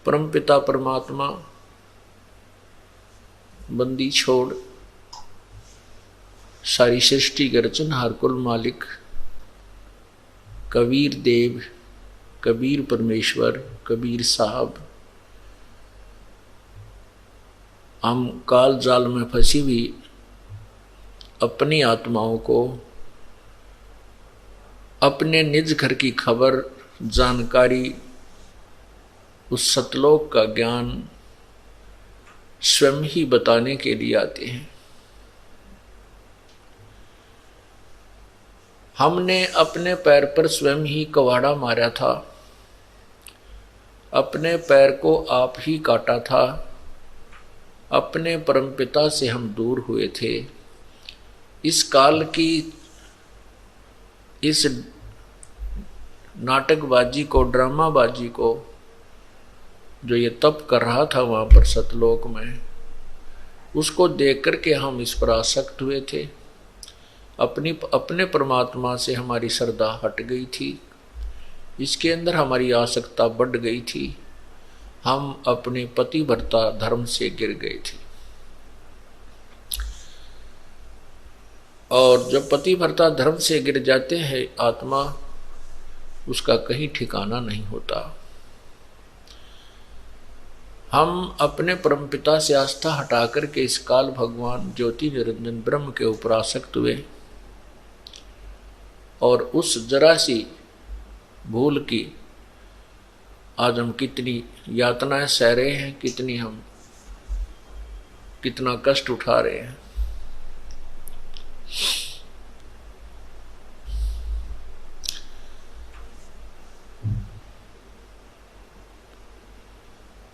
परमपिता परमात्मा, बंदी छोड़, सारी सृष्टि के रचनहार कुल मालिक, कबीर देव, कबीर परमेश्वर, कबीर साहब, हम काल जाल में फंसी हुई अपनी आत्माओं को अपने निज घर की खबर, जानकारी, उस सतलोक का ज्ञान स्वयं ही बताने के लिए आते हैं। हमने अपने पैर पर स्वयं ही कवाड़ा मारा था, अपने पैर को आप ही काटा था, अपने परमपिता से हम दूर हुए थे। इस काल की इस नाटकबाजी को, ड्रामाबाजी को जो ये तप कर रहा था वहाँ पर सतलोक में, उसको देख करके हम इस पर आसक्त हुए थे। अपने परमात्मा से हमारी श्रद्धा हट गई थी, इसके अंदर हमारी आसक्ता बढ़ गई थी। हम अपने पतिव्रता धर्म से गिर गए थे। और जब पतिव्रता धर्म से गिर जाते हैं आत्मा, उसका कहीं ठिकाना नहीं होता। हम अपने परमपिता से आस्था हटा करके इस काल भगवान ज्योति निरंजन ब्रह्म के ऊपर आसक्त हुए और उस जरा सी भूल की आज हम कितनी यातनाएं सह रहे हैं, कितना कष्ट उठा रहे हैं।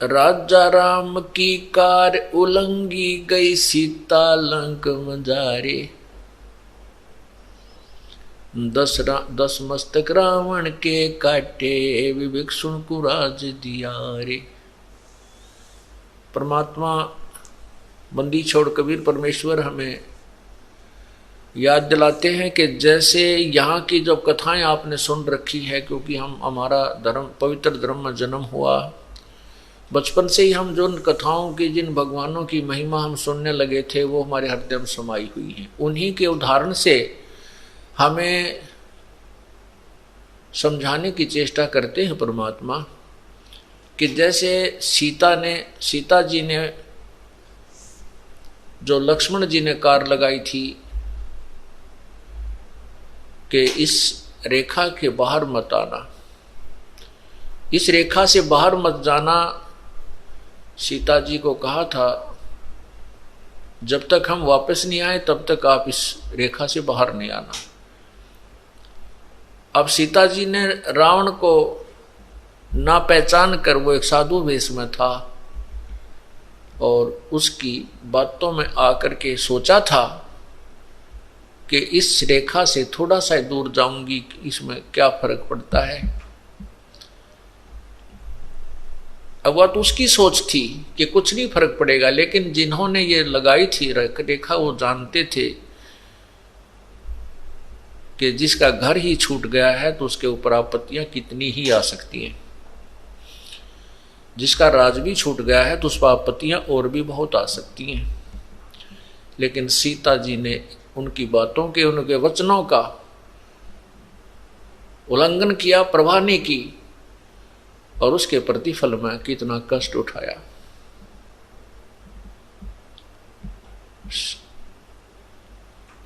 राजा राम की कार उलंगी गई, सीता लंक मजारे। 10 मस्तक रावण के काटे, विवेक सुन को राज दिया रे। परमात्मा बंदी छोड़ कबीर परमेश्वर हमें याद दिलाते हैं कि जैसे यहाँ की जो कथाएं आपने सुन रखी है, क्योंकि हमारा धर्म, पवित्र धर्म में जन्म हुआ, बचपन से ही हम जो कथाओं की, जिन भगवानों की महिमा हम सुनने लगे थे, वो हमारे हृदय में समाई हुई है। उन्हीं के उदाहरण से हमें समझाने की चेष्टा करते हैं परमात्मा कि जैसे सीता जी ने जो लक्ष्मण जी ने कार लगाई थी कि इस रेखा के बाहर मत आना, इस रेखा से बाहर मत जाना, सीता जी को कहा था जब तक हम वापस नहीं आए तब तक आप इस रेखा से बाहर नहीं आना। अब सीता जी ने रावण को ना पहचान कर, वो एक साधु वेश में था और उसकी बातों में आकर के सोचा था कि इस रेखा से थोड़ा सा दूर जाऊंगी, इसमें क्या फर्क पड़ता है। अब वह तो उसकी सोच थी कि कुछ नहीं फर्क पड़ेगा, लेकिन जिन्होंने ये लगाई थी रेखा, वो जानते थे कि जिसका घर ही छूट गया है तो उसके ऊपर आपत्तियां कितनी ही आ सकती हैं। जिसका राज भी छूट गया है तो उस पर आपत्तियां और भी बहुत आ सकती हैं। लेकिन सीता जी ने उनकी बातों के, उनके वचनों का उल्लंघन किया, परवाह नहीं की, और उसके प्रतिफल में कितना कष्ट उठाया।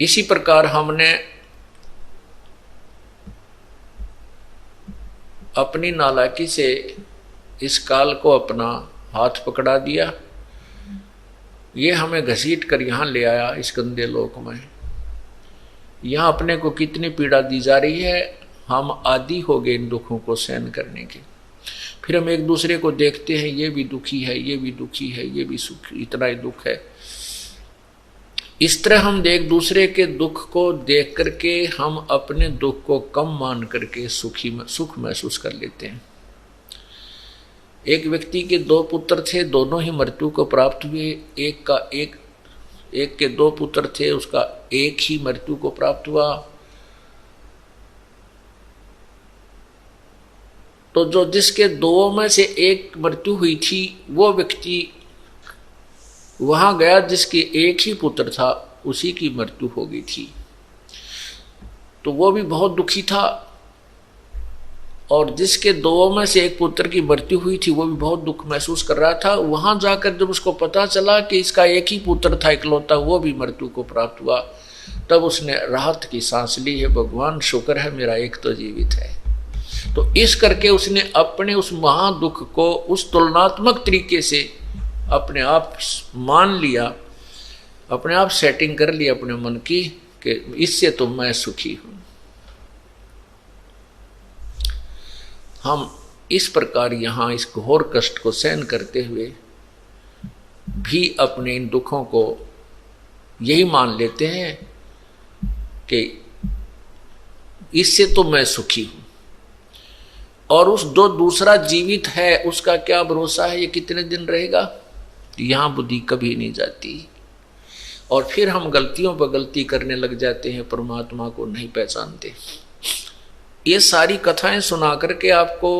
इसी प्रकार हमने अपनी नालायकी से इस काल को अपना हाथ पकड़ा दिया, ये हमें घसीट कर यहाँ ले आया इस गंदे लोक में। यहाँ अपने को कितनी पीड़ा दी जा रही है, हम आदी हो गए इन दुखों को सहन करने के। फिर हम एक दूसरे को देखते हैं, ये भी दुखी है, ये भी दुखी है, ये भी सुख, इतना ही दुख है। इस तरह हम एक दूसरे के दुख को देख करके हम अपने दुख को कम मान करके सुख महसूस कर लेते हैं। एक व्यक्ति के 2 पुत्र थे, दोनों ही मृत्यु को प्राप्त हुए। एक के 2 पुत्र थे, उसका एक ही मृत्यु को प्राप्त हुआ। तो जो जिसके दो में से एक मृत्यु हुई थी वो व्यक्ति वहां गया जिसके एक ही पुत्र था, उसी की मृत्यु हो गई थी। तो वो भी बहुत दुखी था, और जिसके दो में से एक पुत्र की मृत्यु हुई थी वो भी बहुत दुख महसूस कर रहा था। वहां जाकर जब उसको पता चला कि इसका एक ही पुत्र था इकलौता, वो भी मृत्यु को प्राप्त हुआ, तब उसने राहत की सांस ली है, भगवान शुक्र है मेरा एक तो जीवित है। तो इस करके उसने अपने उस महादुख को उस तुलनात्मक तरीके से अपने आप मान लिया, अपने आप सेटिंग कर ली अपने मन की कि इससे तो मैं सुखी हूं। हम इस प्रकार यहां इस घोर कष्ट को सहन करते हुए भी अपने इन दुखों को यही मान लेते हैं कि इससे तो मैं सुखी हूं, और उस जो दूसरा जीवित है उसका क्या भरोसा है, ये कितने दिन रहेगा, यहां बुद्धि कभी नहीं जाती। और फिर हम गलतियों पर गलती करने लग जाते हैं, परमात्मा को नहीं पहचानते। ये सारी कथाएं सुना करके आपको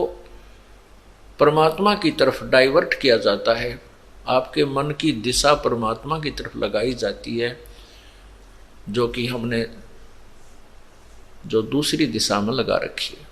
परमात्मा की तरफ डाइवर्ट किया जाता है, आपके मन की दिशा परमात्मा की तरफ लगाई जाती है, जो कि हमने जो दूसरी दिशा में लगा रखी है।